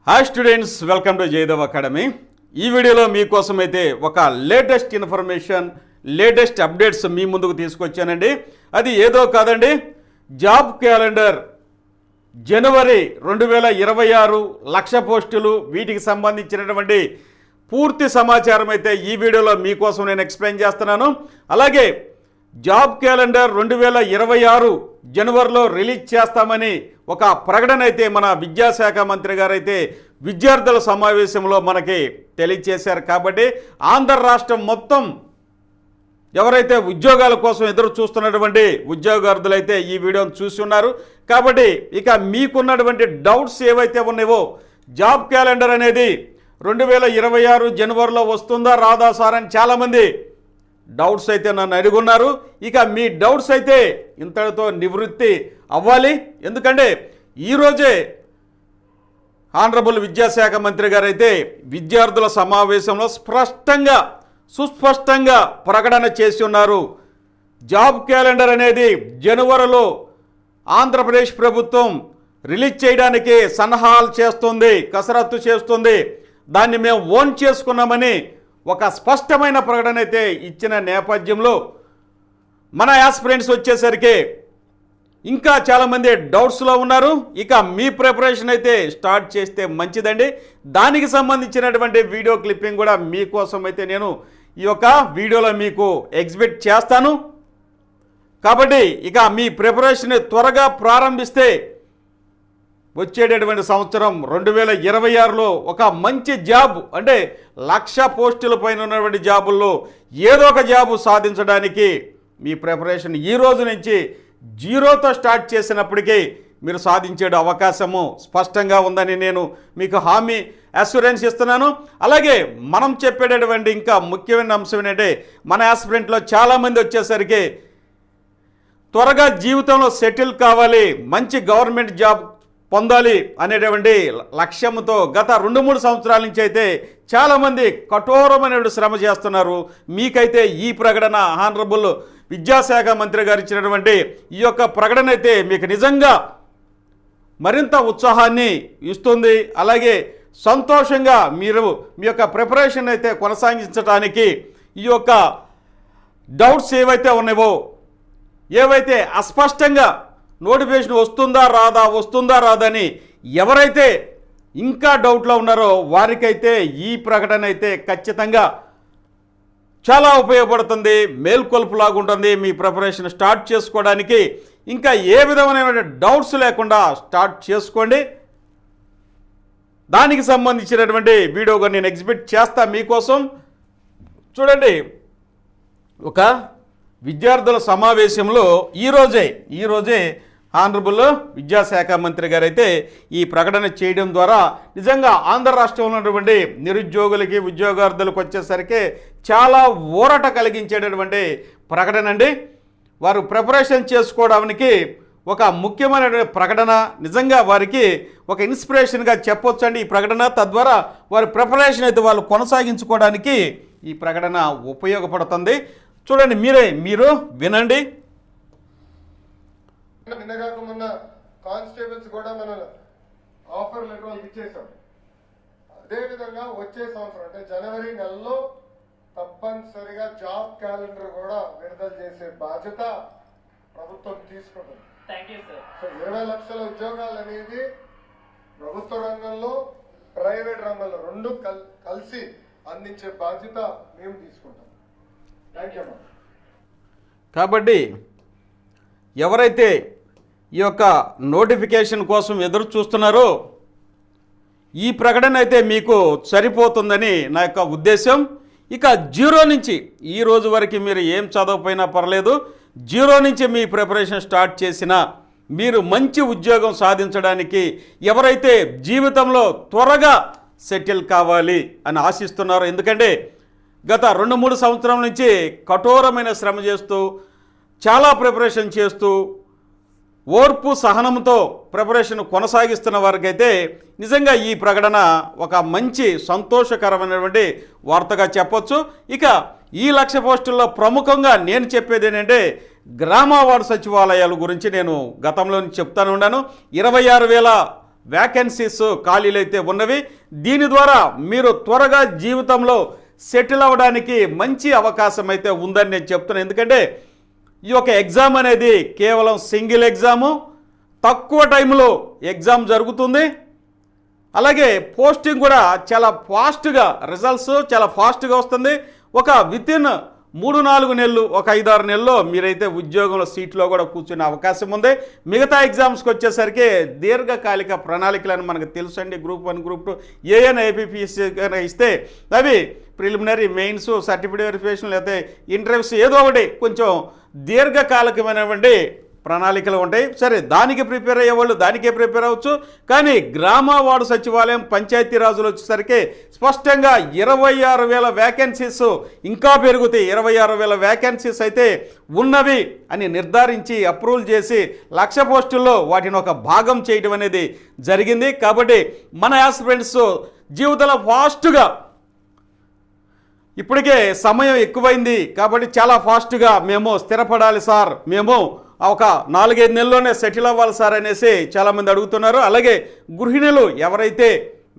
Hi students, welcome to Jayadev academy. ఈ వీడియోలో మీకోసం అయితే ఒక లేటెస్ట్ ఇన్ఫర్మేషన్, లేటెస్ట్ అప్డేట్స్ మీ ముందుకు తీసుకొచ్చానండి. అది ఏదో కాదండి, జాబ్ క్యాలెండర్ జనవరి 2026 లక్ష పోస్టులు, వీటికి సంబంధించినటువంటి పూర్తి సమాచారం అయితే ఈ వీడియోలో మీకోసం నేను ఎక్స్ప్లెయిన్ చేస్తున్నాను. అలాగే జాబ్ క్యాలెండర్ 2026 జనవరిలో రిలీజ్ చేస్తామని ఒక ప్రకటన అయితే మన విద్యాశాఖ మంత్రి గారు అయితే విద్యార్థుల సమావేశంలో మనకి తెలియజేశారు. కాబట్టి ఆంధ్ర రాష్ట్రం మొత్తం ఎవరైతే ఉద్యోగాల కోసం ఎదురు చూస్తున్నటువంటి ఉద్యోగార్థులైతే ఈ వీడియోను చూసి ఉన్నారు. కాబట్టి ఇక మీకున్నటువంటి డౌట్స్ ఏవైతే ఉన్నాయో, జాబ్ క్యాలెండర్ అనేది 2026 జనవరిలో వస్తుందా రాదా సార్ అని చాలామంది డౌట్స్ అయితే నన్ను అడుగున్నారు. ఇక మీ డౌట్స్ అయితే ఇంతటితో నివృత్తి అవ్వాలి. ఎందుకంటే ఈరోజే ఆనరబుల్ విద్యాశాఖ మంత్రి గారు అయితే విద్యార్థుల సమావేశంలో సుస్పష్టంగా ప్రకటన చేసి ఉన్నారు. జాబ్ క్యాలెండర్ అనేది జనవరిలో ఆంధ్రప్రదేశ్ ప్రభుత్వం రిలీజ్ చేయడానికి సన్నాహాలు చేస్తుంది, కసరత్తు చేస్తుంది. దాన్ని మేము ఓన్ చేసుకున్నామని ఒక స్పష్టమైన ప్రకటన అయితే ఇచ్చిన నేపథ్యంలో మన యాస్పిరెంట్స్ వచ్చేసరికి ఇంకా చాలామంది డౌట్స్లో ఉన్నారు. ఇక మీ ప్రిపరేషన్ అయితే స్టార్ట్ చేస్తే మంచిదండి. దానికి సంబంధించినటువంటి వీడియో క్లిప్పింగ్ కూడా మీకోసం అయితే నేను ఈ యొక్క వీడియోలో మీకు ఎగ్జిబిట్ చేస్తాను. కాబట్టి ఇక మీ ప్రిపరేషన్ త్వరగా ప్రారంభిస్తే వచ్చేటటువంటి సంవత్సరం 2026లో ఒక మంచి జాబ్, అంటే 1,00,000 పోస్టుల పైన ఉన్నటువంటి జాబుల్లో ఏదో ఒక జాబు సాధించడానికి మీ ప్రిపరేషన్ ఈ రోజు నుంచి జీరోతో స్టార్ట్ చేసినప్పటికీ మీరు సాధించే అవకాశము స్పష్టంగా ఉందని నేను మీకు హామీ అష్యూరెన్స్ ఇస్తున్నాను. అలాగే మనం చెప్పేటటువంటి ఇంకా ముఖ్యమైన అంశం ఏంటంటే, మన యాస్పిరెంట్లో చాలామంది వచ్చేసరికి త్వరగా జీవితంలో సెటిల్ కావాలి, మంచి గవర్నమెంట్ జాబ్ పొందాలి అనేటువంటి లక్ష్యంతో గత 2-3 సంవత్సరాల నుంచి అయితే చాలామంది కఠోరమైన శ్రమ చేస్తున్నారు. మీకైతే ఈ ప్రకటన ఆనరబుల్ విద్యాశాఖ మంత్రి గారు ఇచ్చినటువంటి ఈ యొక్క ప్రకటన అయితే మీకు నిజంగా మరింత ఉత్సాహాన్ని ఇస్తుంది. అలాగే సంతోషంగా మీరు మీ యొక్క ప్రిపరేషన్ అయితే కొనసాగించడానికి ఈ యొక్క డౌట్స్ ఏవైతే ఉన్నాయో, ఏవైతే అస్పష్టంగా నోటిఫికేషన్ వస్తుందా రాదని ఎవరైతే ఇంకా డౌట్లో ఉన్నారో వారికైతే ఈ ప్రకటన అయితే ఖచ్చితంగా చాలా ఉపయోగపడుతుంది, మేల్కొల్పులాగా ఉంటుంది. మీ ప్రిపరేషన్ స్టార్ట్ చేసుకోవడానికి ఇంకా ఏ విధమైన డౌట్స్ లేకుండా స్టార్ట్ చేసుకోండి. దానికి సంబంధించినటువంటి వీడియోగా నేను ఎగ్జిబిట్ చేస్తా మీకోసం. చూడండి, ఒక విద్యార్థుల సమావేశంలో ఈరోజే ఆనరబుల్ విద్యాశాఖ మంత్రి గారు అయితే ఈ ప్రకటన చేయడం ద్వారా నిజంగా ఆంధ్ర రాష్ట్రంలో ఉన్నటువంటి నిరుద్యోగులకి, ఉద్యోగార్థులకు వచ్చేసరికి చాలా ఊరట కలిగించేటటువంటి ప్రకటన అండి. వారు ప్రిపరేషన్ చేసుకోవడానికి ఒక ముఖ్యమైన ప్రకటన, నిజంగా వారికి ఒక ఇన్స్పిరేషన్గా చెప్పొచ్చండి ఈ ప్రకటన. తద్వారా వారి ప్రిపరేషన్ అయితే వాళ్ళు కొనసాగించుకోవడానికి ఈ ప్రకటన ఉపయోగపడుతుంది. చూడండి, మీరు వినండి. నిన్నగాక మొన్న కానిస్టేబుల్స్ కూడా మనం ఆఫర్ లెటర్ వాళ్ళకి ఇచ్చేసాం. అదేవిధంగా వచ్చే సంవత్సరం అంటే జనవరి నెలలో తప్పనిసరిగా జాబ్ క్యాలెండర్ కూడా విడుదల చేసే బాధ్యత ప్రభుత్వం తీసుకుంటుంది. సో 20 లక్షల ఉద్యోగాలు అనేది ప్రభుత్వ రంగంలో, ప్రైవేట్ రంగంలో రెండు కలిసి అందించే బాధ్యత మేము తీసుకుంటాం. Thank you. కాబట్టి ఎవరైతే ఈ యొక్క నోటిఫికేషన్ కోసం ఎదురు చూస్తున్నారో ఈ ప్రకటన అయితే మీకు సరిపోతుందని నా యొక్క ఉద్దేశం. ఇక జీరో నుంచి ఈ రోజు వరకు మీరు ఏం చదవకపోయినా పర్లేదు, జీరో నుంచి మీ ప్రిపరేషన్ స్టార్ట్ చేసినా మీరు మంచి ఉద్యోగం సాధించడానికి, ఎవరైతే జీవితంలో త్వరగా సెటిల్ కావాలి అని ఆశిస్తున్నారో, ఎందుకంటే గత 2-3 సంవత్సరాల నుంచి కఠోరమైన శ్రమ చేస్తూ, చాలా ప్రిపరేషన్ చేస్తూ, ఓర్పు సహనంతో ప్రిపరేషన్ కొనసాగిస్తున్న వారికైతే నిజంగా ఈ ప్రకటన ఒక మంచి సంతోషకరమైనటువంటి వార్తగా చెప్పొచ్చు. ఇక ఈ 1,00,000 పోస్టుల్లో ప్రముఖంగా నేను చెప్పేది ఏంటంటే, గ్రామ వార్డు సచివాలయాల గురించి నేను గతంలో చెప్తాను ఉన్నాను. 26,000 వ్యాకెన్సీస్ ఖాళీలు అయితే ఉన్నవి. దీని ద్వారా మీరు త్వరగా జీవితంలో సెటిల్ అవ్వడానికి మంచి అవకాశం అయితే ఉందని నేను చెప్తున్నాను. ఎందుకంటే ఈ యొక్క ఎగ్జామ్ అనేది కేవలం సింగిల్ ఎగ్జాము, తక్కువ టైంలో ఎగ్జామ్ జరుగుతుంది. అలాగే పోస్టింగ్ కూడా చాలా ఫాస్ట్గా, రిజల్ట్స్ చాలా ఫాస్ట్గా వస్తుంది. ఒక వితిన్ 3-4 నెలలు, ఒక 5-6 నెలల్లో మీరైతే ఉద్యోగంలో సీట్లో కూడా కూర్చునే అవకాశం ఉంది. మిగతా ఎగ్జామ్స్కి వచ్చేసరికి దీర్ఘకాలిక ప్రణాళికలను మనకు తెలుసు అండి. గ్రూప్ 1, గ్రూప్ 2, ఏఎన్ ఏపీపీఎస్సీ ఇస్తే అవి ప్రిలిమినరీ, మెయిన్స్, సర్టిఫికేట్ వెరిఫికేషన్ లేకపోతే ఇంటర్వ్యూస్ ఏదో ఒకటి కొంచెం దీర్ఘకాలికమైనటువంటి ప్రణాళికలు ఉంటాయి. సరే, దానికి ప్రిపేర్ అయ్యేవాళ్ళు దానికే ప్రిపేర్ అవ్వచ్చు. కానీ గ్రామ వార్డు సచివాలయం, పంచాయతీరాజులు వచ్చేసరికి స్పష్టంగా 26,000 వ్యాకెన్సీస్ ఇంకా పెరుగుతాయి. 26,000 వ్యాకెన్సీస్ అయితే ఉన్నవి అని నిర్ధారించి అప్రూవల్ చేసి 1,00,000 పోస్టుల్లో వాటిని ఒక భాగం చేయడం అనేది జరిగింది. కాబట్టి మన యాస్పిరెంట్స్ జీవితంలో ఫాస్ట్గా, ఇప్పటికే సమయం ఎక్కువైంది కాబట్టి చాలా ఫాస్ట్గా మేము స్థిరపడాలి సార్, మేము ఒక 4-5 నెలల్లోనే సెటిల్ అవ్వాలి సార్ అనేసి చాలామంది అడుగుతున్నారు. అలాగే గృహిణులు ఎవరైతే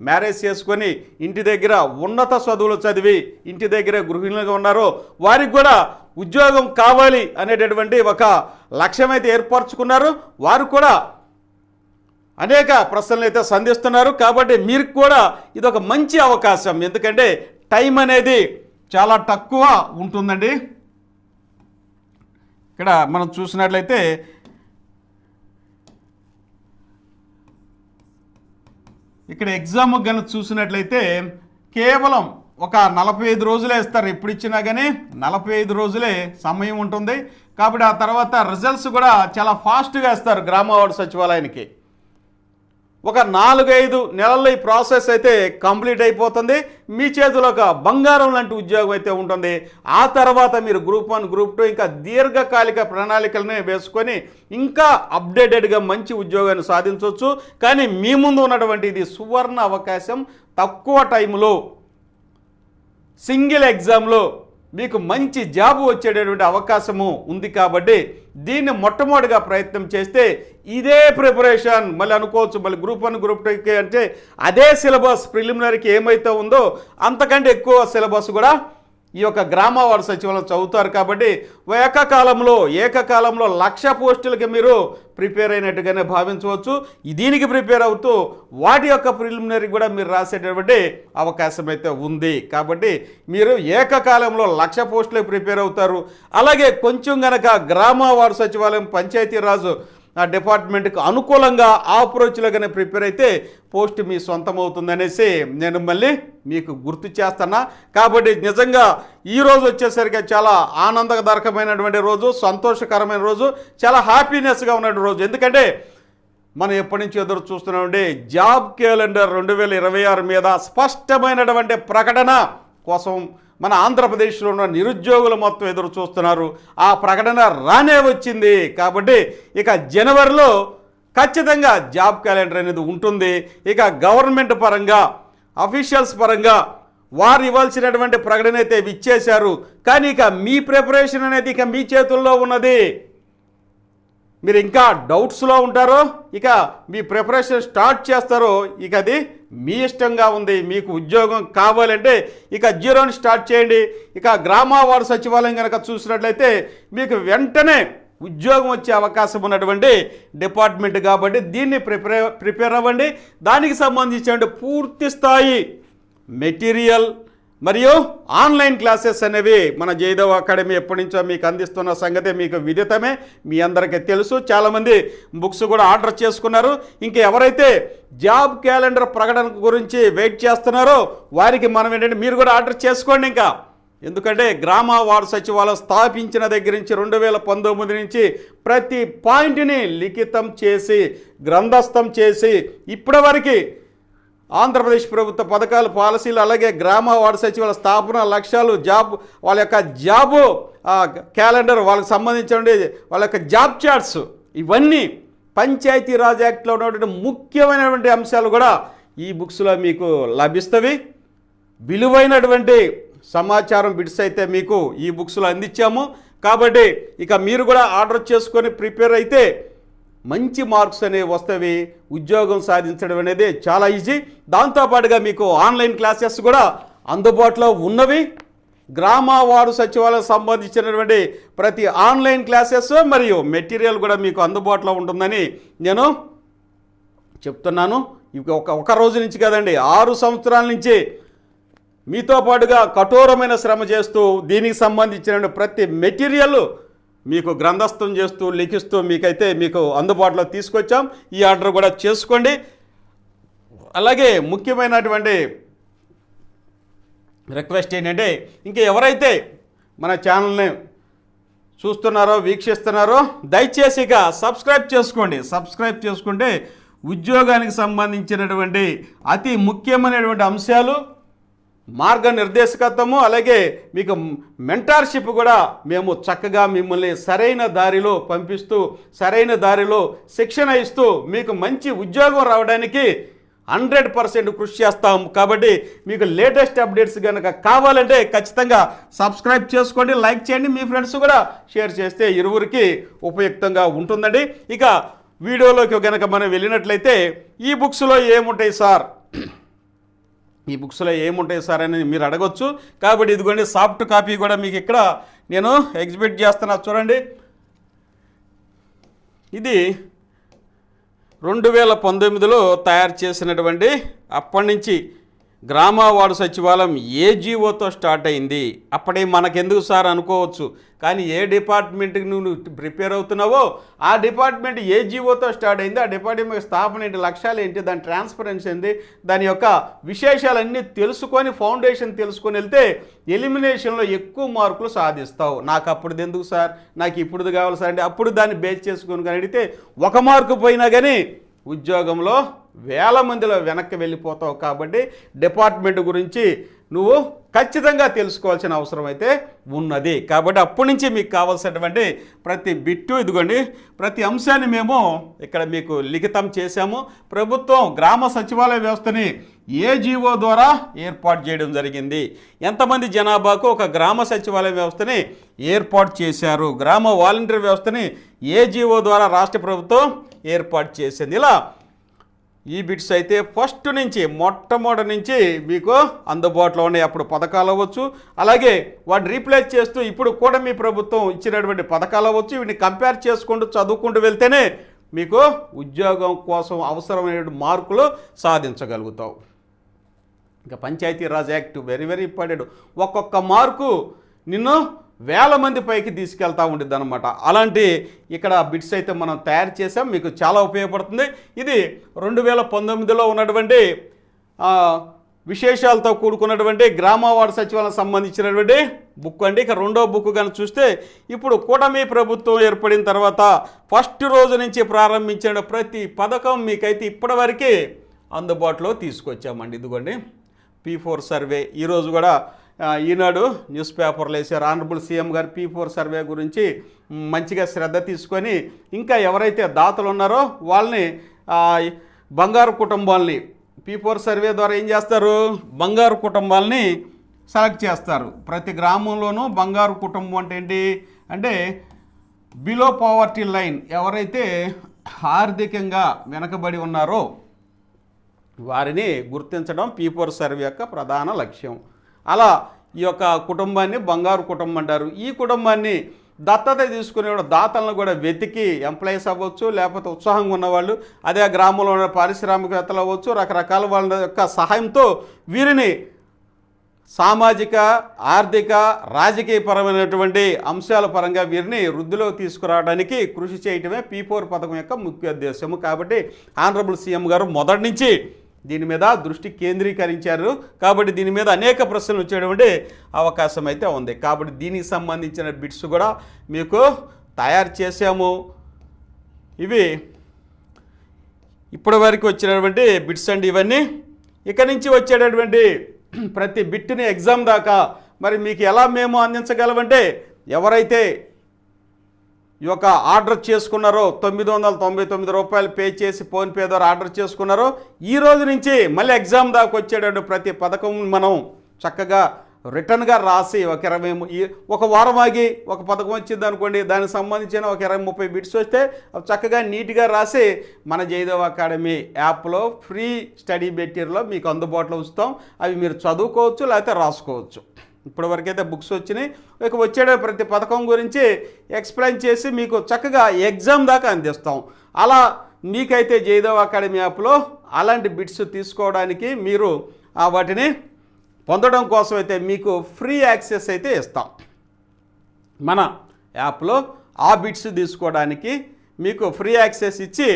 మ్యారేజ్ చేసుకొని ఇంటి దగ్గర ఉన్నత చదువులు చదివి ఇంటి దగ్గర గృహిణులుగా ఉన్నారో వారికి కూడా ఉద్యోగం కావాలి అనేటటువంటి ఒక లక్ష్యం అయితే ఏర్పరచుకున్నారు. వారు కూడా అనేక ప్రశ్నలు అయితే సంధిస్తున్నారు. కాబట్టి మీరు కూడా ఇది ఒక మంచి అవకాశం. ఎందుకంటే టైం అనేది చాలా తక్కువ ఉంటుందండి. ఇక్కడ మనం చూసినట్లయితే ఇక్కడ ఎగ్జామ్ కనుక చూసినట్లయితే కేవలం ఒక 45 రోజులే ఇస్తారు. ఎప్పుడు ఇచ్చినా కానీ 45 రోజులే సమయం ఉంటుంది. కాబట్టి ఆ తర్వాత రిజల్ట్స్ కూడా చాలా ఫాస్ట్గా ఇస్తారు గ్రామ వార్డు సచివాలయానికి. ఒక 4-5 నెలల్లో ఈ ప్రాసెస్ అయితే కంప్లీట్ అయిపోతుంది. మీ చేతిలో ఒక బంగారం లాంటి ఉద్యోగం అయితే ఉంటుంది. ఆ తర్వాత మీరు గ్రూప్ 1, గ్రూప్ 2 ఇంకా దీర్ఘకాలిక ప్రణాళికలను వేసుకొని ఇంకా అప్డేటెడ్గా మంచి ఉద్యోగాన్ని సాధించవచ్చు. కానీ మీ ముందు ఉన్నటువంటి ఇది సువర్ణ అవకాశం. తక్కువ టైంలో సింగిల్ ఎగ్జామ్లో మీకు మంచి జాబ్ వచ్చేటటువంటి అవకాశము ఉంది. కాబట్టి దీన్ని మొట్టమొదటిగా ప్రయత్నం చేస్తే ఇదే ప్రిపరేషన్ మళ్ళీ అనుకోవచ్చు, మళ్ళీ గ్రూప్ 1, గ్రూప్ 2 అంటే అదే సిలబస్ ప్రిలిమినరీకి ఏమైతే ఉందో అంతకంటే ఎక్కువ సిలబస్ కూడా ఈ యొక్క గ్రామ వార్డు సచివాలయం చదువుతారు. కాబట్టి ఏకకాలంలో 1,00,000 పోస్టులకి మీరు ప్రిపేర్ అయినట్టుగానే భావించవచ్చు. దీనికి ప్రిపేర్ అవుతూ వాటి యొక్క ప్రిలిమినరీ కూడా మీరు రాసేటటువంటి అవకాశం అయితే ఉంది. కాబట్టి మీరు ఏకకాలంలో 1,00,000 పోస్టులకు ప్రిపేర్ అవుతారు. అలాగే కొంచెం గనక గ్రామ వార్డు సచివాలయం, పంచాయతీరాజు డిపార్ట్మెంట్కి అనుకూలంగా ఆ అప్రోచ్లోగానే ప్రిపేర్ అయితే పోస్ట్ మీ సొంతం అవుతుందనేసి నేను మళ్ళీ మీకు గుర్తు చేస్తున్నా. కాబట్టి నిజంగా ఈరోజు వచ్చేసరికి చాలా ఆనందదాయకమైనటువంటి రోజు, సంతోషకరమైన రోజు, చాలా హ్యాపీనెస్గా ఉన్నటువంటి రోజు. ఎందుకంటే మనం ఎప్పటి నుంచి ఎదురు చూస్తున్నామంటే జాబ్ క్యాలెండర్ 2026 మీద స్పష్టమైనటువంటి ప్రకటన కోసం మన ఆంధ్రప్రదేశ్లో ఉన్న నిరుద్యోగులు మొత్తం ఎదురు చూస్తున్నారు. ఆ ప్రకటన రానే వచ్చింది. కాబట్టి ఇక జనవరిలో ఖచ్చితంగా జాబ్ క్యాలెండర్ అనేది ఉంటుంది. ఇక గవర్నమెంట్ పరంగా, అఫీషియల్స్ పరంగా వారు ఇవ్వాల్సినటువంటి ప్రకటన అయితే ఇచ్చేశారు. కానీ ఇక మీ ప్రిపరేషన్ అనేది ఇక మీ చేతుల్లో ఉన్నది. మీరు ఇంకా డౌట్స్లో ఉంటారో, ఇక మీ ప్రిపరేషన్ స్టార్ట్ చేస్తారో, ఇక అది మీ ఇష్టంగా ఉంది. మీకు ఉద్యోగం కావాలంటే ఇక 0 స్టార్ట్ చేయండి. ఇక గ్రామ వార్డు సచివాలయం కనుక చూసినట్లయితే మీకు వెంటనే ఉద్యోగం వచ్చే అవకాశం ఉన్నటువంటి డిపార్ట్మెంట్. కాబట్టి దీన్ని ప్రిపేర్ అవ్వండి. దానికి సంబంధించిన పూర్తి స్థాయి మెటీరియల్ మరియు ఆన్లైన్ క్లాసెస్ అనేవి మన జయదేవ్ అకాడమీ ఎప్పటి నుంచో మీకు అందిస్తున్న సంగతి మీకు విదితమే, మీ అందరికీ తెలుసు. చాలామంది బుక్స్ కూడా ఆర్డర్ చేసుకున్నారు. ఇంకా ఎవరైతే జాబ్ క్యాలెండర్ ప్రకటన గురించి వెయిట్ చేస్తున్నారో వారికి మనం ఏంటంటే మీరు కూడా ఆర్డర్ చేసుకోండి. ఇంకా ఎందుకంటే గ్రామ వార్డు సచివాలయం స్థాపించిన దగ్గర నుంచి 2019 నుంచి ప్రతి పాయింట్ని లిఖితం చేసి, గ్రంథస్థం చేసి ఇప్పటివరకు ఆంధ్రప్రదేశ్ ప్రభుత్వ పథకాలు, పాలసీలు, అలాగే గ్రామ వార్డు సచివాలయ స్థాపన లక్ష్యాలు, జాబ్ వాళ్ళ యొక్క జాబు క్యాలెండర్, వాళ్ళకి సంబంధించిన వాళ్ళ యొక్క జాబ్ చార్ట్స్, ఇవన్నీ పంచాయతీరాజ్ యాక్ట్లో ఉన్నటువంటి ముఖ్యమైనటువంటి అంశాలు కూడా ఈ బుక్స్లో మీకు లభిస్తవి. విలువైనటువంటి సమాచారం బిట్స్ అయితే మీకు ఈ బుక్స్లో అందించాము. కాబట్టి ఇక మీరు కూడా ఆర్డర్ చేసుకొని ప్రిపేర్ అయితే మంచి మార్క్స్ అనేవి వస్తవి. ఉద్యోగం సాధించడం అనేది చాలా ఈజీ. దాంతోపాటుగా మీకు ఆన్లైన్ క్లాసెస్ కూడా అందుబాటులో ఉన్నవి. గ్రామ వార్డు సచివాలయం సంబంధించినటువంటి ప్రతి ఆన్లైన్ క్లాసెస్ మరియు మెటీరియల్ కూడా మీకు అందుబాటులో ఉంటుందని నేను చెప్తున్నాను. ఇక ఒక రోజు నుంచి కదండి, 6 సంవత్సరాల నుంచి మీతో పాటుగా కఠోరమైన శ్రమ చేస్తూ దీనికి సంబంధించిన ప్రతి మెటీరియల్ మీకు గ్రంథస్థం చేస్తూ లిఖిస్తూ మీకు అందుబాటులో తీసుకొచ్చాం. ఈ ఆర్డర్ కూడా చేసుకోండి. అలాగే ముఖ్యమైనటువంటి రిక్వెస్ట్ ఏంటంటే, ఇంకా ఎవరైతే మన ఛానల్ని చూస్తున్నారో వీక్షిస్తున్నారో దయచేసి ఇక సబ్స్క్రైబ్ చేసుకోండి. సబ్స్క్రైబ్ చేసుకుంటే ఉద్యోగానికి సంబంధించినటువంటి అతి ముఖ్యమైనటువంటి అంశాలు, మార్గనిర్దేశకత్వము, అలాగే మీకు మెంటార్షిప్ కూడా మేము చక్కగా మిమ్మల్ని సరైన దారిలో పంపిస్తూ సరైన దారిలో శిక్షణ ఇస్తూ మీకు మంచి ఉద్యోగం రావడానికి 100% కృషి చేస్తాం. కాబట్టి మీకు లేటెస్ట్ అప్డేట్స్ కనుక కావాలంటే ఖచ్చితంగా సబ్స్క్రైబ్ చేసుకోండి, లైక్ చేయండి, మీ ఫ్రెండ్స్ కూడా షేర్ చేస్తే ఇరువురికి ఉపయుక్తంగా ఉంటుందండి. ఇక వీడియోలోకి కనుక మనం వెళ్ళినట్లయితే ఈ బుక్స్లో ఏముంటాయి సార్, ఈ బుక్స్లో ఏముంటాయి సార్ అని మీరు అడగొచ్చు. కాబట్టి ఇదిగోండి సాఫ్ట్ కాపీ కూడా మీకు ఇక్కడ నేను ఎగ్జిబిట్ చేస్తున్నా చూడండి. ఇది 2019లో తయారు చేసినటువంటి, అప్పటి నుంచి గ్రామ వార్డు సచివాలయం ఏజీఓతో స్టార్ట్ అయింది. అప్పుడే మనకెందుకు సార్ అనుకోవచ్చు, కానీ ఏ డిపార్ట్మెంట్కి నువ్వు ప్రిపేర్ అవుతున్నావో ఆ డిపార్ట్మెంట్ ఏజీఓతో స్టార్ట్ అయింది. ఆ డిపార్ట్మెంట్ స్థాపన ఏంటి, లక్ష్యాలు ఏంటి, దాని ట్రాన్స్పరెన్సీ ఏంటి, దాని యొక్క విశేషాలన్నీ తెలుసుకొని ఫౌండేషన్ తెలుసుకొని వెళ్తే ఎలిమినేషన్లో ఎక్కువ మార్కులు సాధిస్తావు. నాకు అప్పుడుది ఎందుకు సార్, నాకు ఇప్పుడుది కావాలి సార్ అంటే అప్పుడు దాన్ని బేస్ చేసుకొని కానీ అడిగితే 1 మార్కు పోయినా కానీ ఉద్యోగంలో వేల మందిలో వెనక్కి వెళ్ళిపోతావు. కాబట్టి డిపార్ట్మెంట్ గురించి నువ్వు ఖచ్చితంగా తెలుసుకోవాల్సిన అవసరం అయితే ఉన్నది. కాబట్టి అప్పటి నుంచి మీకు కావాల్సినటువంటి ప్రతి బిట్టు ఇదిగోండి, ప్రతి అంశాన్ని మేము ఇక్కడ మీకు లిఖితం చేశాము. ప్రభుత్వం గ్రామ సచివాలయ వ్యవస్థని ఏజీఓ ద్వారా ఏర్పాటు చేయడం జరిగింది. ఎంతమంది జనాభాకు ఒక గ్రామ సచివాలయ వ్యవస్థని ఏర్పాటు చేశారు, గ్రామ వాలంటీర్ వ్యవస్థని ఏజీఓ ద్వారా రాష్ట్ర ప్రభుత్వం ఏర్పాటు చేసింది. ఇలా ఈ బిట్స్ అయితే ఫస్ట్ నుంచి మొట్టమొదటి నుంచి మీకు అందుబాటులో ఉన్నాయి. అప్పుడు పథకాలు అవ్వచ్చు, అలాగే వాటిని రీప్లేస్ చేస్తూ ఇప్పుడు కూడా మీ ప్రభుత్వం ఇచ్చినటువంటి పథకాలు అవ్వచ్చు. వీటిని కంపేర్ చేసుకుంటూ చదువుకుంటూ వెళ్తేనే మీకు ఉద్యోగం కోసం అవసరమైన మార్కులు సాధించగలుగుతావు. ఇంకా Panchayati Raj act very very important. ఒక్కొక్క మార్కు నిన్ను వేల మంది పైకి తీసుకెళ్తూ ఉండిద్ది అనమాట. అలాంటి ఇక్కడ బిట్స్ అయితే మనం తయారు చేసాం, మీకు చాలా ఉపయోగపడుతుంది. ఇది 2019లో ఉన్నటువంటి విశేషాలతో కూడుకున్నటువంటి గ్రామ వార్డు సచివాలయం సంబంధించినటువంటి బుక్ అండి. ఇక రెండో బుక్ కానీ చూస్తే ఇప్పుడు కూటమి ప్రభుత్వం ఏర్పడిన తర్వాత ఫస్ట్ రోజు నుంచి ప్రారంభించిన ప్రతి పథకం మీకైతే ఇప్పటివరకు అందుబాటులో తీసుకొచ్చామండి. ఇదిగోండి P4 సర్వే, ఈరోజు కూడా ఈనాడు న్యూస్ పేపర్లు వేసారు. ఆనరబుల్ సీఎం గారు P4 సర్వే గురించి మంచిగా శ్రద్ధ తీసుకొని ఇంకా ఎవరైతే దాతలు ఉన్నారో వాళ్ళని బంగారు కుటుంబాలని P4 సర్వే ద్వారా ఏం చేస్తారు, బంగారు కుటుంబాలని సెలెక్ట్ చేస్తారు. ప్రతి గ్రామంలోనూ బంగారు కుటుంబం అంటే ఏంటి అంటే బిలో పావర్టీ లైన్, ఎవరైతే ఆర్థికంగా వెనకబడి ఉన్నారో వారిని గుర్తించడం P4 సర్వే యొక్క ప్రధాన లక్ష్యం. అలా ఈ యొక్క కుటుంబాన్ని బంగారు కుటుంబం అంటారు. ఈ కుటుంబాన్ని దత్తత తీసుకునే దాతలను కూడా వెతికి ఎంప్లాయీస్ అవ్వచ్చు, లేకపోతే ఉత్సాహంగా ఉన్నవాళ్ళు, అదే గ్రామంలో ఉన్న పారిశ్రామికవేత్తలు అవ్వచ్చు, రకరకాల వాళ్ళ యొక్క సహాయంతో వీరిని సామాజిక, ఆర్థిక, రాజకీయపరమైనటువంటి అంశాల పరంగా వీరిని వృద్ధిలో తీసుకురావడానికి కృషి చేయటమే P4 పథకం యొక్క ముఖ్య ఉద్దేశము. కాబట్టి ఆనరబుల్ సీఎం గారు మొదటి నుంచి దీని మీద దృష్టి కేంద్రీకరించారు. కాబట్టి దీని మీద అనేక ప్రశ్నలు వచ్చేటువంటి అవకాశం అయితే ఉంది. కాబట్టి దీనికి సంబంధించిన బిట్స్ కూడా మీకు తయారు చేసాము. ఇవి ఇప్పటి వరకు వచ్చినటువంటి బిట్స్ అండి ఇవన్నీ. ఇక నుంచి వచ్చేటటువంటి ప్రతి బిట్ని ఎగ్జామ్ దాకా మరి మీకు ఎలా మేము అందించగలమంటే, ఎవరైతే ఈ యొక్క ఆర్డర్ చేసుకున్నారో 999 రూపాయలు పే చేసి ఫోన్పే ద్వారా ఆర్డర్ చేసుకున్నారో ఈ రోజు నుంచి మళ్ళీ ఎగ్జామ్ దాకా వచ్చేటటువంటి ప్రతి పథకం మనం చక్కగా రిటర్న్గా రాసి ఒక వారం ఆగి ఒక పథకం వచ్చింది అనుకోండి, దానికి సంబంధించిన ఒక 20-30 బిట్స్ వస్తే అవి చక్కగా నీట్గా రాసి మన జయదేవ్ అకాడమీ యాప్లో ఫ్రీ స్టడీ మెటీరియల్లో మీకు అందుబాటులో ఉంచుతాం. అవి మీరు చదువుకోవచ్చు, లేకపోతే రాసుకోవచ్చు. ఇప్పటివరకైతే బుక్స్ వచ్చినాయి. ఇక వచ్చే ప్రతి పథకం గురించి ఎక్స్ప్లెయిన్ చేసి మీకు చక్కగా ఎగ్జామ్ దాకా అందిస్తాం. అలా మీకైతే జయదేవ్ అకాడమీ యాప్లో అలాంటి బిట్స్ తీసుకోవడానికి మీరు వాటిని పొందడం కోసం అయితే మీకు ఫ్రీ యాక్సెస్ అయితే ఇస్తాం. మన యాప్లో ఆ బిట్స్ తీసుకోవడానికి మీకు ఫ్రీ యాక్సెస్ ఇచ్చి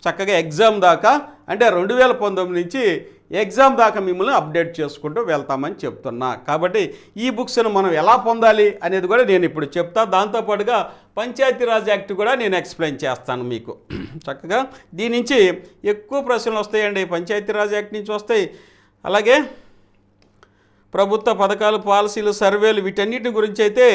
చక్కగా ఎగ్జామ్ దాకా, అంటే 2019 నుంచి ఎగ్జామ్ దాకా మిమ్మల్ని అప్డేట్ చేసుకుంటూ వెళ్తామని చెప్తున్నా. కాబట్టి ఈ బుక్స్ను మనం ఎలా పొందాలి అనేది కూడా నేను ఇప్పుడు చెప్తా. దాంతోపాటుగా పంచాయతీరాజ్ యాక్ట్ కూడా నేను ఎక్స్ప్లెయిన్ చేస్తాను మీకు. చక్కగా దీని నుంచి ఎక్కువ ప్రశ్నలు వస్తాయండి, పంచాయతీరాజ్ యాక్ట్ నుంచి వస్తాయి. అలాగే ప్రభుత్వ పథకాలు, పాలసీలు, సర్వేలు, వీటన్నిటి గురించి అయితే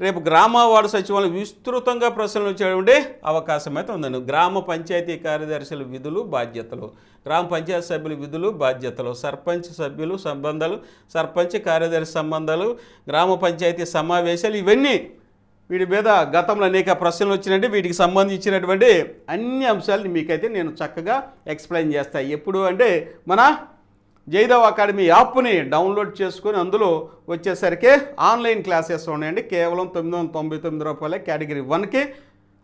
రేపు గ్రామ వార్డు సచివాలయం విస్తృతంగా ప్రశ్నలు వచ్చే అవకాశం అయితే ఉందండి. గ్రామ పంచాయతీ కార్యదర్శుల విధులు, బాధ్యతలు, గ్రామ పంచాయతీ సభ్యుల విధులు, బాధ్యతలు, సర్పంచ్ సభ్యులు సంబంధాలు, సర్పంచ్ కార్యదర్శి సంబంధాలు, గ్రామ పంచాయతీ సమావేశాలు, ఇవన్నీ వీటి మీద గతంలో అనేక ప్రశ్నలు వచ్చినట్టు వీటికి సంబంధించినటువంటి అన్ని అంశాలను మీకైతే నేను చక్కగా ఎక్స్ప్లెయిన్ చేస్తాను. ఎప్పుడు అంటే మన జయదేవ్ అకాడమీ యాప్ని డౌన్లోడ్ చేసుకొని అందులో వచ్చేసరికి ఆన్లైన్ క్లాసెస్ ఉన్నాయండి. కేవలం 999 రూపాయలే కేటగిరీ 1కి.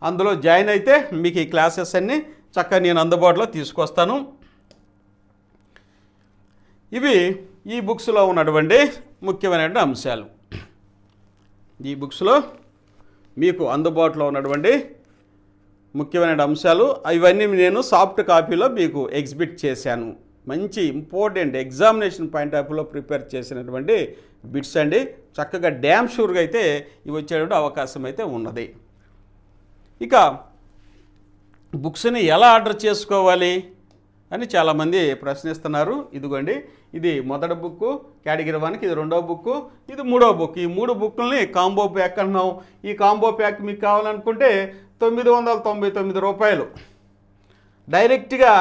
అందులో జాయిన్ అయితే మీకు ఈ క్లాసెస్ అన్నీ చక్కగా నేను అందుబాటులో తీసుకొస్తాను. ఇవి ఈ బుక్స్లో ఉన్నటువంటి ముఖ్యమైనటువంటి అంశాలు. ఈ బుక్స్లో మీకు అందుబాటులో ఉన్నటువంటి ముఖ్యమైన అంశాలు ఇవన్నీ నేను సాఫ్ట్ కాపీలో మీకు ఎగ్జిబిట్ చేశాను. మంచి ఇంపార్టెంట్ ఎగ్జామినేషన్ పాయింట్ ఆఫ్ వ్యూలో ప్రిపేర్ చేసినటువంటి బిట్స్ అండి. చక్కగా డ్యామ్ షూర్గా అయితే ఇవి వచ్చేటువంటి అవకాశం అయితే ఉన్నది. ఇక బుక్స్ని ఎలా ఆర్డర్ చేసుకోవాలి అని చాలామంది ప్రశ్నిస్తున్నారు. ఇదిగోండి, ఇది మొదటి బుక్ కేటగిరీ 1కి, ఇది రెండో బుక్, ఇది మూడో బుక్. ఈ 3 బుక్లని కాంబో ప్యాక్ అన్నాం. ఈ కాంబో ప్యాక్ మీకు కావాలనుకుంటే 999 రూపాయలు. డైరెక్ట్గా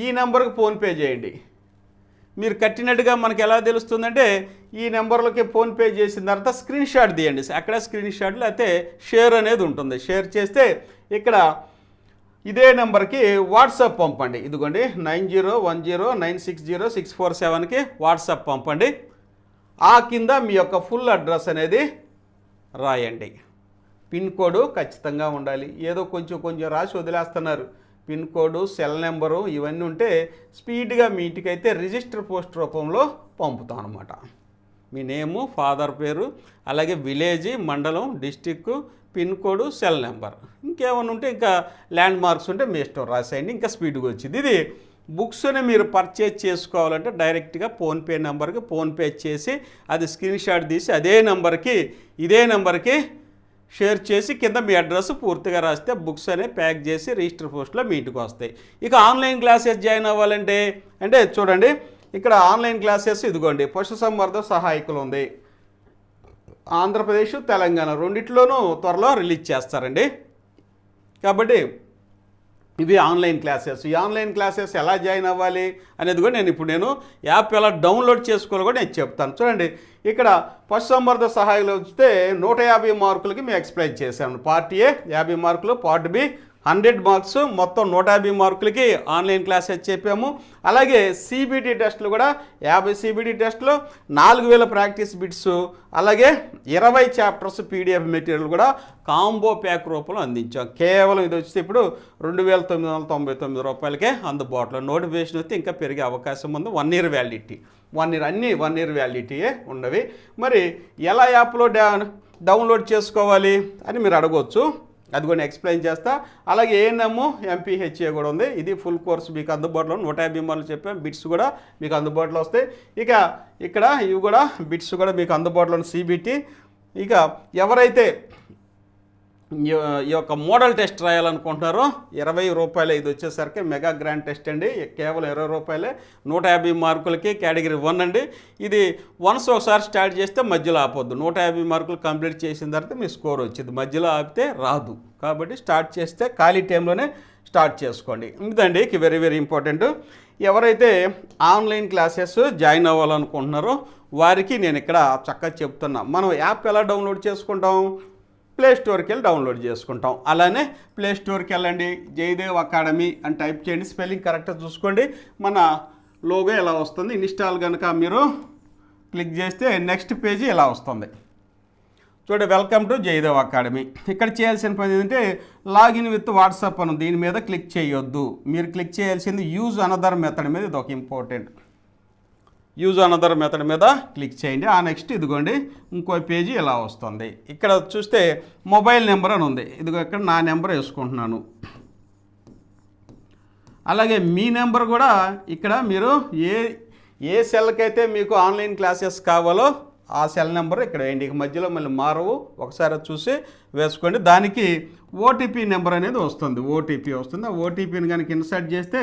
ఈ నెంబర్కి ఫోన్పే చేయండి. మీరు కట్టినట్టుగా మనకి ఎలా తెలుస్తుందంటే ఈ నెంబర్లకి ఫోన్పే చేసిన తర్వాత స్క్రీన్ షాట్ తీయండి. అక్కడ స్క్రీన్ షాట్లో అయితే షేర్ అనేది ఉంటుంది. షేర్ చేస్తే ఇక్కడ ఇదే నెంబర్కి వాట్సాప్ పంపండి. ఇదిగోండి 9010960647కి వాట్సాప్ పంపండి. ఆ కింద మీ యొక్క ఫుల్ అడ్రస్ అనేది రాయండి. పిన్ కోడ్ ఖచ్చితంగా ఉండాలి. ఏదో కొంచెం రాసి వదిలేస్తున్నారు. పిన్ కోడ్, సెల్ నెంబరు ఇవన్నీ ఉంటే స్పీడ్గా మీ ఇంటికైతే రిజిస్టర్ పోస్ట్ రూపంలో పంపుతాం అన్నమాట. మీ నేము, ఫాదర్ పేరు, అలాగే విలేజ్, మండలం, district, pin code, cell number, ఇంకేమైనా ఉంటే ఇంకా ల్యాండ్ మార్క్స్ ఉంటే మీ ఇష్టం రాసేయండి. ఇంకా స్పీడ్గా వచ్చింది. ఇది బుక్స్ని మీరు పర్చేజ్ చేసుకోవాలంటే డైరెక్ట్గా ఫోన్పే నెంబర్కి ఫోన్పే చేసి అది స్క్రీన్ షాట్ తీసి ఇదే నెంబర్కి షేర్ చేసి కింద మీ అడ్రస్ పూర్తిగా రాస్తే బుక్స్ అనేవి ప్యాక్ చేసి రిజిస్టర్ పోస్ట్లో మీ ఇంటికి వస్తాయి. ఇక ఆన్లైన్ క్లాసెస్ జాయిన్ అవ్వాలంటే చూడండి, ఇక్కడ ఆన్లైన్ క్లాసెస్ ఇదిగోండి, పశుసంవర్ధ సహాయకులు ఉంది. ఆంధ్రప్రదేశ్, తెలంగాణ రెండిట్లోనూ త్వరలో రిలీజ్ చేస్తారండి. కాబట్టి ఇవి ఆన్లైన్ క్లాసెస్. ఈ ఆన్లైన్ క్లాసెస్ ఎలా జాయిన్ అవ్వాలి అనేది కూడా నేను యాప్ ఎలా డౌన్లోడ్ చేసుకోవాలో కూడా నేను చెప్తాను. చూడండి, ఇక్కడ పశుసంవర్ధ సహాయంలో వస్తే 150 మార్కులకి మేము ఎక్స్ప్లెయిన్ చేశాను. పార్ట్ ఏ 50 మార్కులు, పార్ట్ బి 100 మార్క్స్, మొత్తం 150 మార్కులకి ఆన్లైన్ క్లాసెస్ చెప్పాము. అలాగే సిబిటి టెస్టులు కూడా 50 సిబిటి టెస్టులు, 4000 ప్రాక్టీస్ బిట్స్, అలాగే 20 చాప్టర్స్ పీడిఎఫ్ మెటీరియల్ కూడా కాంబో ప్యాక్ రూపంలో అందించాం. కేవలం ఇది వచ్చి ఇప్పుడు 2999 రూపాయలకే అందుబాటులో. నోటిఫికేషన్ వస్తే ఇంకా పెరిగే అవకాశం ఉంది. 1 year వ్యాలిడిటీ, 1 year అన్నీ 1 year వ్యాలిడిటీయే ఉన్నవి. మరి ఎలా యాప్లో డౌన్లోడ్ చేసుకోవాలి అని మీరు అడగవచ్చు. అది కూడా ఎక్స్ప్లెయిన్ చేస్తా. అలాగే ఏఎన్ఎం, ఎంపీహెచ్ఏ కూడా ఉంది. ఇది ఫుల్ కోర్స్ మీకు అందుబాటులో 150 మార్కులు చెప్పాం. బిట్స్ కూడా మీకు అందుబాటులో వస్తాయి. ఇక ఇక్కడ ఇవి కూడా బిట్స్ కూడా మీకు అందుబాటులో సిబిటి. ఇక ఎవరైతే ఈ యొక్క మోడల్ టెస్ట్ రాయాలనుకుంటున్నారో 20 రూపాయలే. ఇది వచ్చేసరికి మెగా గ్రాండ్ టెస్ట్ అండి. కేవలం 20 రూపాయలే, 150 మార్కులకి కేటగిరీ 1 అండి. ఇది వన్స్ ఒకసారి స్టార్ట్ చేస్తే మధ్యలో ఆపొద్దు. 150 మార్కులు కంప్లీట్ చేసిన తర్వాత మీ స్కోర్ వచ్చింది. మధ్యలో ఆపితే రాదు. కాబట్టి స్టార్ట్ చేస్తే ఖాళీ టైంలోనే స్టార్ట్ చేసుకోండి. ఇదండి వెరీ వెరీ ఇంపార్టెంట్. ఎవరైతే ఆన్లైన్ క్లాసెస్ జాయిన్ అవ్వాలనుకుంటున్నారో వారికి నేను ఇక్కడ చక్కగా చెప్తున్నా. మనం యాప్ ఎలా డౌన్లోడ్ చేసుకుంటాం? ప్లే స్టోర్కి వెళ్ళి డౌన్లోడ్ చేసుకుంటాం. అలానే ప్లే స్టోర్కి వెళ్ళండి, జయదేవ్ అకాడమీ అని టైప్ చేయండి, స్పెల్లింగ్ కరెక్ట్గా చూసుకోండి. మన లోగో ఎలా వస్తుంది. ఇన్స్టాల్ కనుక మీరు క్లిక్ చేస్తే నెక్స్ట్ పేజీ ఎలా వస్తుంది చూడండి. Welcome to Jayadev academy. ఇక్కడ చేయాల్సిన పని ఏంటంటే లాగిన్ విత్ వాట్సాప్ అని దీని మీద క్లిక్ చేయొద్దు. మీరు క్లిక్ చేయాల్సింది యూజ్ అనదర్ మెథడ్ మీద. ఇది ఒక ఇంపార్టెంట్. యూజ్ అనదర్ మెథడ్ మీద క్లిక్ చేయండి. ఆ నెక్స్ట్ ఇదిగోండి ఇంకో పేజీ ఇలా వస్తుంది. ఇక్కడ చూస్తే మొబైల్ నెంబర్ అని ఉంది. ఇదిగో ఇక్కడ నా నెంబర్ వేసుకుంటున్నాను. అలాగే మీ నెంబర్ కూడా ఇక్కడ మీరు ఏ సెల్కి అయితే మీకు ఆన్లైన్ క్లాసెస్ కావాలో ఆ సెల్ నెంబర్ ఇక్కడ వేయండి. ఇక మధ్యలో మళ్ళీ మారవు, ఒకసారి చూసి వేసుకోండి. దానికి ఓటీపీ నెంబర్ అనేది వస్తుంది. ఓటీపీ వస్తుంది. ఆ ఓటీపీని కనుక ఇన్సర్ట్ చేస్తే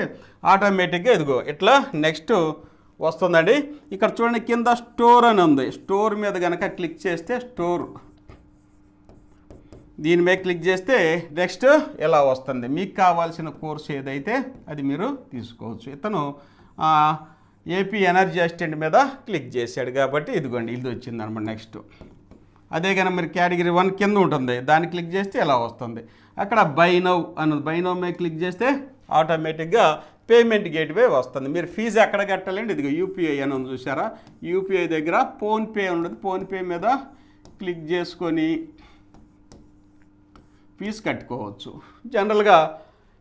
ఆటోమేటిక్గా ఇదిగో ఇట్లా నెక్స్ట్ వస్తుందండి. ఇక్కడ చూడండి కింద స్టోర్ అని ఉంది. స్టోర్ మీద కనుక క్లిక్ చేస్తే స్టోర్ దీని మీద క్లిక్ చేస్తే నెక్స్ట్ ఎలా వస్తుంది. మీకు కావాల్సిన కోర్స్ ఏదైతే అది మీరు తీసుకోవచ్చు. ఇతను ఏపీ ఎనర్జీ అసిస్టెంట్ మీద క్లిక్ చేశాడు కాబట్టి ఇదిగోండి ఇది వచ్చింది అనమాట. నెక్స్ట్ అదే కనుక మీరు కేటగిరీ 1 కింద ఉంటుంది, దాన్ని క్లిక్ చేస్తే ఎలా వస్తుంది. అక్కడ బై నౌ అన్నది, బై నౌ మీద క్లిక్ చేస్తే ఆటోమేటిక్గా పేమెంట్ గేట్వే వస్తుంది. మీరు ఫీజు ఎక్కడ కట్టాలండి, ఇదిగో యూపీఐ అని ఉంది చూసారా. యూపీఐ దగ్గర ఫోన్పే ఉండదు. ఫోన్పే మీద క్లిక్ చేసుకొని ఫీజు కట్టుకోవచ్చు. జనరల్గా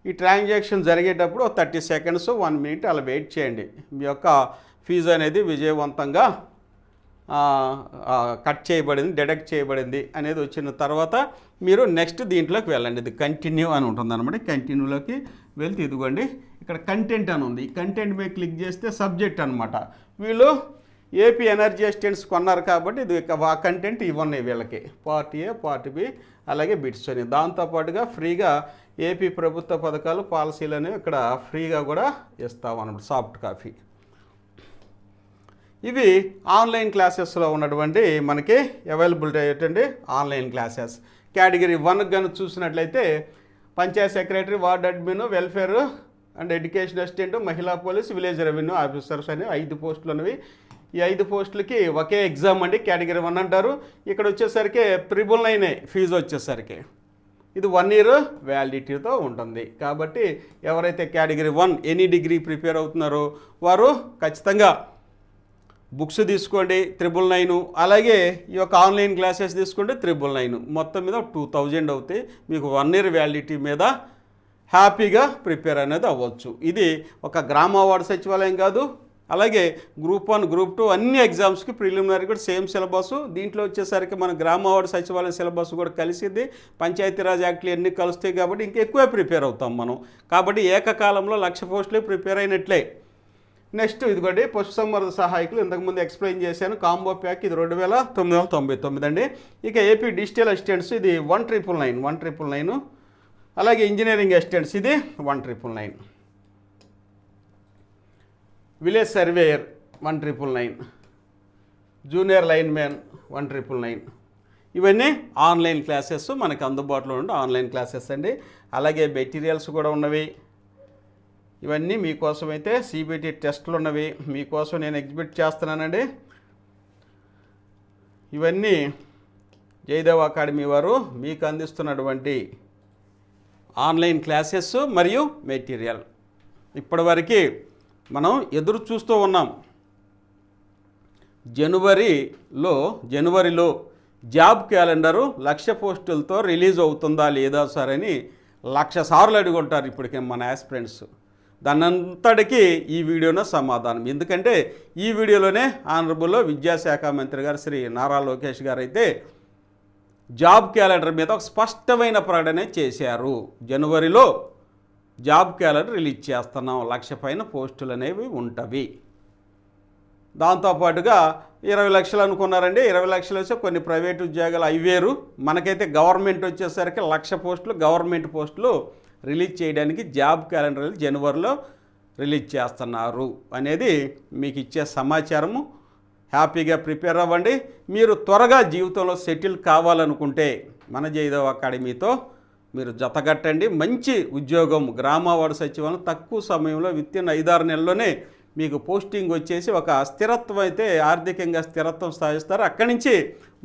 ఈ ట్రాన్సాక్షన్ జరిగేటప్పుడు 30 సెకండ్స్ 1 మినిట్ అలా వెయిట్ చేయండి. మీ యొక్క ఫీజు అనేది విజయవంతంగా కట్ చేయబడింది, డిడక్ట్ చేయబడింది అనేది వచ్చిన తర్వాత మీరు నెక్స్ట్ దీంట్లోకి వెళ్ళండి. ఇది కంటిన్యూ అని ఉంటుంది అనమాట. కంటిన్యూలోకి వెళ్తే ఇదిగోండి ఇక్కడ కంటెంట్ అని ఉంది. ఈ కంటెంట్ మీద క్లిక్ చేస్తే సబ్జెక్ట్ అనమాట. వీళ్ళు ఏపీ ఎనర్జీ అసిస్టెంట్స్ కొన్నారు కాబట్టి ఇది ఆ కంటెంట్ ఇవన్నీ వీళ్ళకి పార్ట్ ఏ, పార్ట్ బి, అలాగే బిట్స్ అని. దాంతోపాటుగా ఫ్రీగా ఏపీ ప్రభుత్వ పథకాలు, పాలసీలు అనేవి ఇక్కడ ఫ్రీగా కూడా ఇస్తాం అన్నమాట, సాఫ్ట్ కాపీ. ఇవి ఆన్లైన్ క్లాసెస్లో ఉన్నటువంటి మనకి అవైలబిలిటీ అయ్యేటండి ఆన్లైన్ క్లాసెస్. కేటగిరీ 1 కనుక చూసినట్లయితే Panchayat secretary, ward admin, welfare and education assistant, మహిళా పోలీస్, విలేజ్ రెవెన్యూ ఆఫీసర్స్ అని 5 పోస్టులు ఉన్నవి. ఈ 5 పోస్టులకి ఒకే ఎగ్జామ్ అండి, కేటగిరీ 1 అంటారు. ఇక్కడ వచ్చేసరికి 999 ఫీజు వచ్చేసరికి ఇది 1 ఇయర్ వ్యాలిడిటీతో ఉంటుంది. కాబట్టి ఎవరైతే కేటగిరీ 1 ఎనీ డిగ్రీ ప్రిపేర్ అవుతున్నారో వారు ఖచ్చితంగా బుక్స్ తీసుకోండి 999. అలాగే ఈ యొక్క ఆన్లైన్ క్లాసెస్ తీసుకుంటే 999. మొత్తం మీద 2000 అవుతాయి. మీకు 1 ఇయర్ వ్యాలిడిటీ మీద హ్యాపీగా ప్రిపేర్ అనేది అవ్వచ్చు. ఇది ఒక గ్రామ వార్డు సచివాలయం కాదు, అలాగే గ్రూప్ 1, గ్రూప్ 2 అన్ని ఎగ్జామ్స్కి ప్రిలిమినరీ కూడా సేమ్ సిలబస్. దీంట్లో వచ్చేసరికి మన గ్రామ వార్డు సచివాలయ సిలబస్ కూడా కలిసింది. పంచాయతీరాజ్ యాక్ట్లు అన్నీ కలుస్తాయి కాబట్టి ఇంకెక్కువే ప్రిపేర్ అవుతాం మనం. కాబట్టి ఏకకాలంలో 1,00,000 పోస్టులే ప్రిపేర్ అయినట్లే. నెక్స్ట్ ఇదిగోండి పశుసంవర్ధక సహాయకులు ఇంతకుముందు ఎక్స్ప్లెయిన్ చేశాను. కాంబో ప్యాక్ ఇది 2,999 అండి. ఇక ఏపీ డిజిటల్ అసిస్టెంట్స్ ఇది 1,999. అలాగే ఇంజనీరింగ్ అసిస్టెంట్స్ ఇది 1,999. Village surveyor 1,999. Junior line man 1,999. ఇవన్నీ ఆన్లైన్ క్లాసెస్ మనకు అందుబాటులో ఉండే ఆన్లైన్ క్లాసెస్ అండి. అలాగే మెటీరియల్స్ కూడా ఉన్నవి. ఇవన్నీ మీకోసం అయితే సిబిటి టెస్టులు ఉన్నవి మీకోసం నేను ఎగ్జిబిట్ చేస్తున్నానండి. ఇవన్నీ జయదేవ్ అకాడమీ వారు మీకు అందిస్తున్నటువంటి ఆన్లైన్ క్లాసెస్ మరియు మెటీరియల్. ఇప్పటివరకు మనం ఎదురు చూస్తూ ఉన్నాం. జనవరిలో జాబ్ క్యాలెండరు 1,00,000 పోస్టులతో రిలీజ్ అవుతుందా లేదా సార్ అని 1,00,000 సార్లు అడుగుంటారు ఇప్పటికే మన యాస్పిరెంట్స్. దానంతటికీ ఈ వీడియోలో సమాధానం. ఎందుకంటే ఈ వీడియోలోనే ఆనరబుల్ విద్యాశాఖ మంత్రి గారు శ్రీ నారా లోకేష్ గారు అయితే జాబ్ క్యాలెండర్ మీద ఒక స్పష్టమైన ప్రకటన చేశారు. జనవరిలో జాబ్ క్యాలెండర్ రిలీజ్ చేస్తున్నాం, 1,00,000 పైన పోస్టులు అనేవి ఉంటవి. దాంతోపాటుగా 20 లక్షలు అనుకున్నారండి. 20 లక్షలు వచ్చి కొన్ని ప్రైవేట్ ఉద్యోగాలు అవి వేరు. మనకైతే గవర్నమెంట్ వచ్చేసరికి 1,00,000 పోస్టులు గవర్నమెంట్ పోస్టులు రిలీజ్ చేయడానికి జాబ్ క్యాలెండర్ జనవరిలో రిలీజ్ చేస్తున్నారు అనేది మీకు ఇచ్చే సమాచారము. హ్యాపీగా ప్రిపేర్ అవ్వండి. మీరు త్వరగా జీవితంలో సెటిల్ కావాలనుకుంటే మన జయదేవ్ అకాడమీతో మీరు జతగట్టండి. మంచి ఉద్యోగం గ్రామ వార్డు సచివాలయం తక్కువ సమయంలో వితిన్ 5-6 నెలల్లోనే మీకు పోస్టింగ్ వచ్చేసి ఒక స్థిరత్వం అయితే ఆర్థికంగా స్థిరత్వం సాధిస్తారు. అక్కడి నుంచి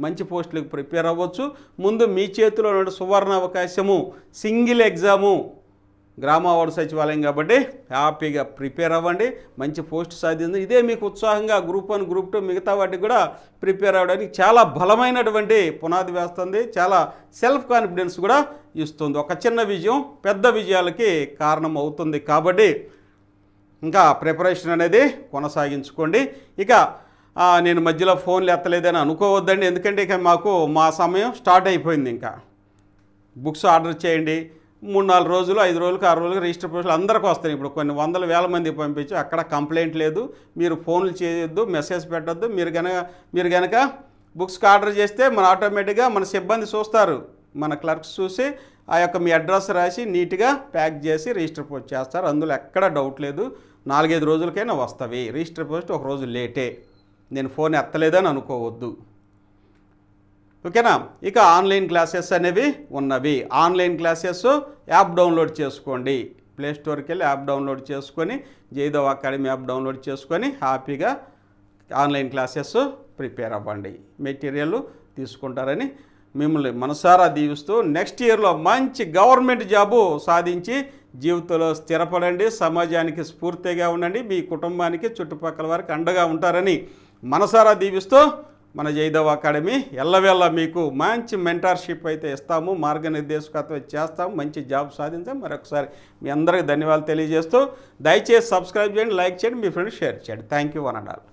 మంచి పోస్టులకు ప్రిపేర్ అవ్వచ్చు. ముందు మీ చేతిలో ఉన్న సువర్ణ అవకాశము, సింగిల్ ఎగ్జాము గ్రామ వార్డు సచివాలయం కాబట్టి హ్యాపీగా ప్రిపేర్ అవ్వండి, మంచి పోస్ట్ సాధించండి. ఇదే మీకు ఉత్సాహంగా గ్రూప్ 1, గ్రూప్ 2 మిగతా వాటికి కూడా ప్రిపేర్ అవ్వడానికి చాలా బలమైనటువంటి పునాది వేస్తుంది, చాలా సెల్ఫ్ కాన్ఫిడెన్స్ కూడా ఇస్తుంది. ఒక చిన్న విజయం పెద్ద విజయాలకి కారణం అవుతుంది కాబట్టి ఇంకా ప్రిపరేషన్ అనేది కొనసాగించుకోండి. ఇక నేను మధ్యలో ఫోన్లు ఎత్తలేదని అనుకోవద్దండి, ఎందుకంటే ఇక మా సమయం స్టార్ట్ అయిపోయింది. ఇంకా బుక్స్ ఆర్డర్ చేయండి. 3-4 రోజులు, 5 రోజులకు, 6 రోజులకు రిజిస్టర్ పోస్టులు అందరికీ వస్తాయి. ఇప్పుడు కొన్ని 100,000 మంది పంపించి అక్కడ కంప్లైంట్ లేదు. మీరు ఫోన్లు చేయొద్దు, మెసేజ్ పెట్టద్దు. మీరు గనక బుక్స్కి ఆర్డర్ చేస్తే మన ఆటోమేటిక్గా మన సిబ్బంది చూస్తారు, మన క్లర్క్స్ చూసి ఆ యొక్క మీ అడ్రస్ రాసి నీట్గా ప్యాక్ చేసి రిజిస్టర్ పోస్ట్ చేస్తారు. అందులో ఎక్కడ డౌట్ లేదు. 4-5 రోజులకైనా వస్తాయి. రిజిస్టర్ పోస్ట్ ఒక రోజు లేటే. నేను ఫోన్ ఎత్తలేదని అనుకోవద్దు, ఓకేనా. ఇక ఆన్లైన్ క్లాసెస్ అనేవి ఉన్నవి. ఆన్లైన్ క్లాసెస్ యాప్ డౌన్లోడ్ చేసుకోండి. ప్లే స్టోర్కి వెళ్ళి యాప్ డౌన్లోడ్ చేసుకొని జైదవ్ అకాడమీ యాప్ డౌన్లోడ్ చేసుకొని హ్యాపీగా ఆన్లైన్ క్లాసెస్ ప్రిపేర్ అవ్వండి. మెటీరియల్ తీసుకుంటారని మిమ్మల్ని మనసారా దీవిస్తూ నెక్స్ట్ ఇయర్లో మంచి గవర్నమెంట్ జాబు సాధించి జీవితంలో స్థిరపడండి. సమాజానికి స్ఫూర్తిగా ఉండండి. మీ కుటుంబానికి చుట్టుపక్కల వారికి అండగా ఉంటారని మనసారా దీవిస్తూ మన జైదవ్ అకాడమీ ఎల్లవేళ మీకు మంచి మెంటార్షిప్ అయితే ఇస్తాము, మార్గనిర్దేశకత్వం చేస్తాము, మంచి జాబ్ సాధించాం. మరొకసారి మీ అందరికీ ధన్యవాదాలు తెలియజేస్తూ దయచేసి సబ్స్క్రైబ్ చేయండి, లైక్ చేయండి, మీ ఫ్రెండ్స్ షేర్ చేయండి. Thank you one and all.